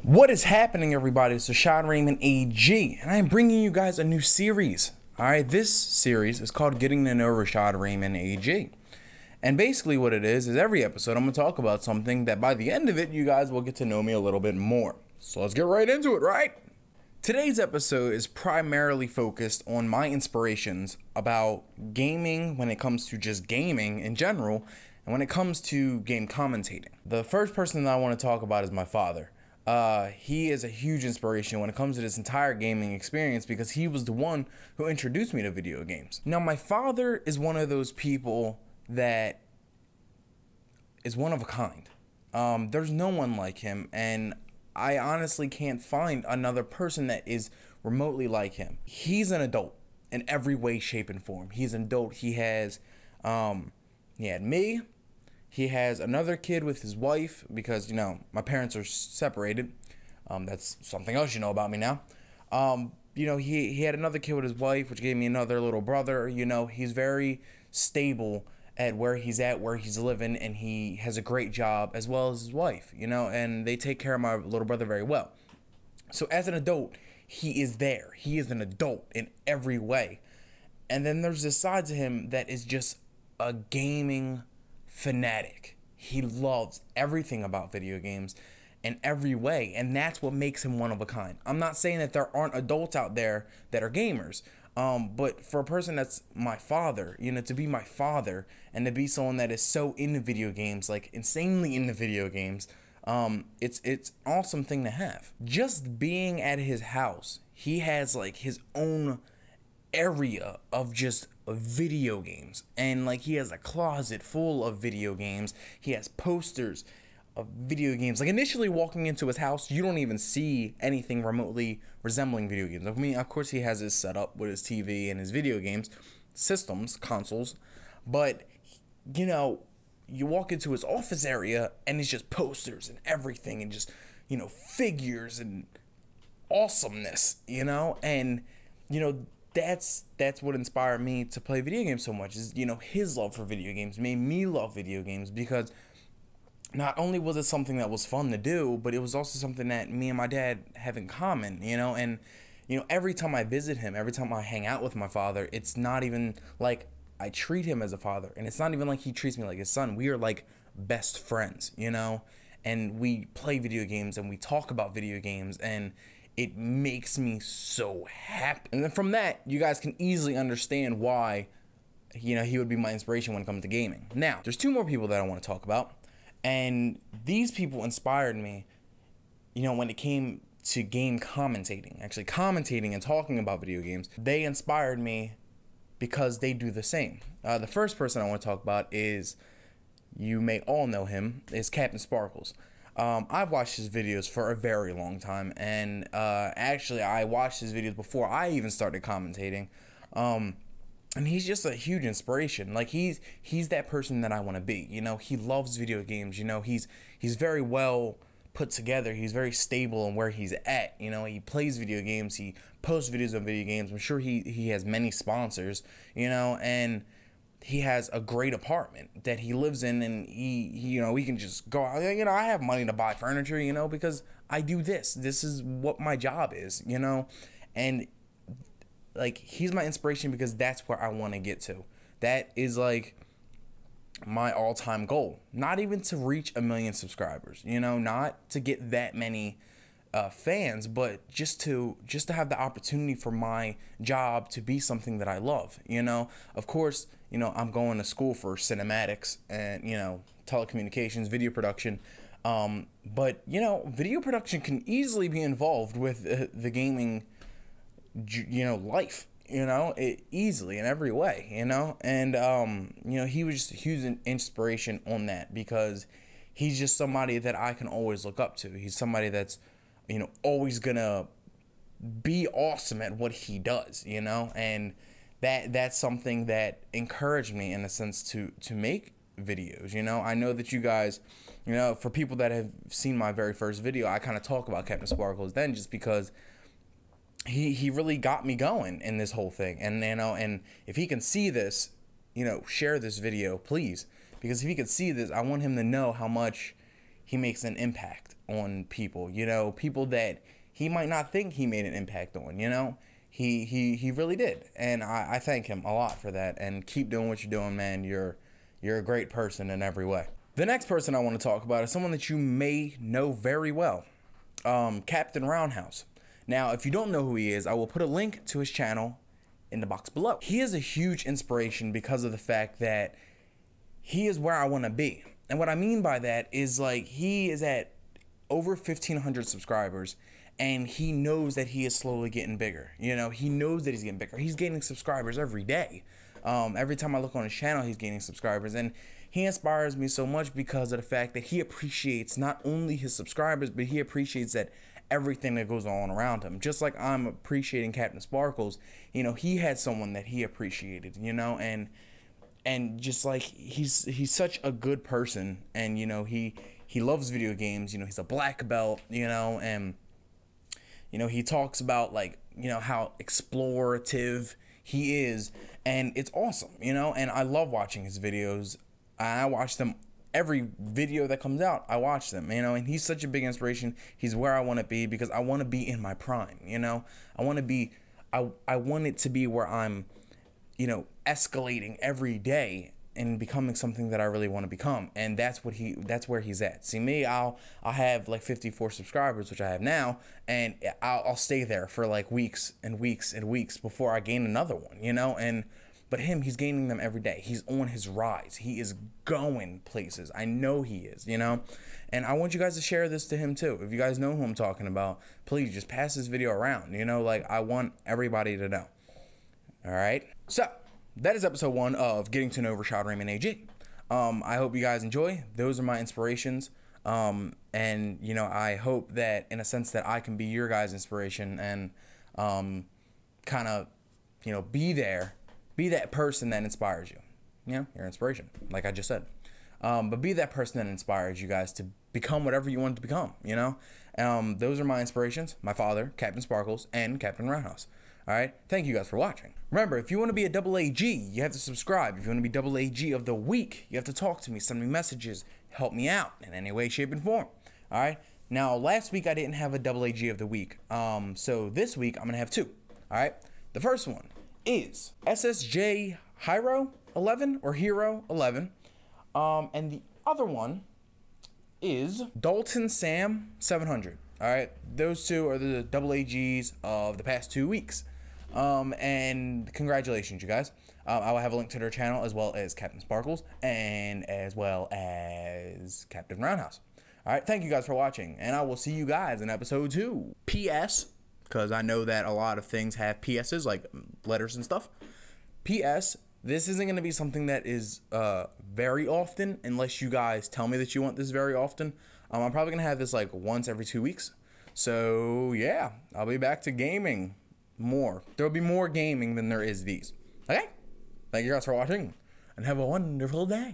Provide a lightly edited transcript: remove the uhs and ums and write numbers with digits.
What is happening, everybody? It's RashaadRaymondAG, and I'm bringing you guys a new series. Alright, this series is called Getting to Know RashaadRaymondAG. And basically what it is every episode I'm going to talk about something that by the end of it, you guys will get to know me a little bit more. So let's get right into it, right? Today's episode is primarily focused on my inspirations about gaming when it comes to just gaming in general, and when it comes to game commentating. The first person that I want to talk about is my father. He is a huge inspiration when it comes to this entire gaming experience because he was the one who introduced me to video games. Now, my father is one of those people that is one of a kind. There's no one like him, and I honestly can't find another person that is remotely like him. He's an adult in every way, shape, and form. He's an adult. He has, he had me. He has another kid with his wife because, you know, my parents are separated. That's something else you know about me now. You know, he had another kid with his wife, which gave me another little brother. You know, he's very stable at where he's at, where he's living, and he has a great job as well as his wife, you know, and they take care of my little brother very well. So as an adult, he is there. He is an adult in every way. And then there's this side to him that is just a gaming fanatic. He loves everything about video games in every way, and that's what makes him one of a kind. I'm not saying that there aren't adults out there that are gamers, but for a person that's my father, you know, to be my father and to be someone that is so into video games, like insanely into video games, it's an awesome thing to have. Just being at his house, he has like his own area of just video games, and like he has a closet full of video games. He has posters of video games. Like initially walking into his house, you don't even see anything remotely resembling video games. I mean, of course he has his setup with his TV and his video games systems, consoles, but you know, you walk into his office area and it's just posters and everything and just, you know, figures and awesomeness, you know, and you know, that's what inspired me to play video games so much, is, you know, his love for video games made me love video games, because not only was it something that was fun to do, but it was also something that me and my dad have in common, you know. And you know, every time I visit him, every time I hang out with my father, it's not even like I treat him as a father, and it's not even like he treats me like his son. We are like best friends, you know, and we play video games and we talk about video games, and it makes me so happy. And then from that, you guys can easily understand why, you know, he would be my inspiration when it comes to gaming. Now, there's two more people that I want to talk about, and these people inspired me, you know, when it came to game commentating, actually commentating and talking about video games. They inspired me because they do the same. The first person I want to talk about is, you may all know him, is CaptainSparklez. I've watched his videos for a very long time, and actually I watched his videos before I even started commentating, and he's just a huge inspiration. Like he's that person that I want to be. You know, he loves video games. You know, he's very well put together. He's very stable in where he's at. You know, he plays video games. He posts videos on video games. I'm sure he has many sponsors. You know, and he has a great apartment that he lives in, and he you know, we can just go out. You know, I have money to buy furniture, you know, because I do this. This is what my job is, you know, and like he's my inspiration because that's where I want to get to. That is like my all-time goal. Not even to reach 1 million subscribers, you know, not to get that many fans, but just to have the opportunity for my job to be something that I love, you know. Of course, you know, I'm going to school for cinematics and, you know, telecommunications, video production, but you know, video production can easily be involved with the gaming, you know, life, you know, easily in every way, you know. And you know, he was just a huge inspiration on that, because he's just somebody that I can always look up to. He's somebody that's, you know, always gonna be awesome at what he does, you know, and that's something that encouraged me in a sense to make videos. You know, I know that you guys, you know, for people that have seen my very first video, I kind of talk about CaptainSparklez then, just because he really got me going in this whole thing. And you know, and if he can see this, you know, share this video, please, because if he could see this, I want him to know how much he makes an impact on people, you know, people that he might not think he made an impact on, you know. He really did, and I thank him a lot for that. And keep doing what you're doing, man. You're a great person in every way. The next person I want to talk about is someone that you may know very well, CaptinRoundHous3. Now, if you don't know who he is, I will put a link to his channel in the box below. He is a huge inspiration because of the fact that he is where I want to be. And what I mean by that is, like, he is at over 1,500 subscribers, and he knows that he is slowly getting bigger. You know, he knows that he's getting bigger. He's gaining subscribers every day. Every time I look on his channel, he's gaining subscribers, and he inspires me so much because of the fact that he appreciates not only his subscribers, but he appreciates that everything that goes on around him. Just like I'm appreciating CaptainSparklez, you know, he had someone that he appreciated, you know, and just like he's such a good person, and you know, he loves video games, you know, he's a black belt, you know, and you know, he talks about, like, you know, how explorative he is, and it's awesome, you know, and I love watching his videos. I watch them. Every video that comes out, I watch them, you know, and he's such a big inspiration. He's where I want to be because I want to be in my prime, you know. I want it to be where I'm, you know, escalating every day and becoming something that I really want to become. And that's where he's at. See, me, I'll have like 54 subscribers, which I have now, and I'll stay there for like weeks and weeks and weeks before I gain another one, you know. But him, he's gaining them every day. He's on his rise. He is going places. I know he is, you know. And I want you guys to share this to him too. If you guys know who I'm talking about, please just pass this video around, you know. Like, I want everybody to know. All right. So that is episode 1 of Getting to Know RashaadRaymondAG. I hope you guys enjoy. Those are my inspirations. And, you know, I hope that in a sense that I can be your guys' inspiration and kind of, you know, be that person that inspires you. You know, your inspiration, like I just said. But be that person that inspires you guys to become whatever you want to become, you know. Those are my inspirations, my father, CaptainSparklez, and CaptinRoundHous3. All right, thank you guys for watching. Remember, if you want to be a double AG, you have to subscribe. If you want to be double AG of the week, you have to talk to me, send me messages, help me out in any way, shape, and form. All right. Now, last week I didn't have a double AG of the week. So this week I'm gonna have 2. All right. The first one is SSJ Hero 11 or Hero 11, and the other one is Dalton Sam 700. All right. Those 2 are the double AGs of the past 2 weeks. And congratulations, you guys. I will have a link to their channel as well as CaptainSparklez and as well as CaptinRoundHous3. All right, thank you guys for watching, and I will see you guys in episode 2. P.S. because I know that a lot of things have PSs, like letters and stuff. P.S. this isn't going to be something that is very often unless you guys tell me that you want this very often. I'm probably going to have this like once every 2 weeks. So, yeah, I'll be back to gaming more. There'll be more gaming than there is these. Okay? Thank you guys for watching, and have a wonderful day.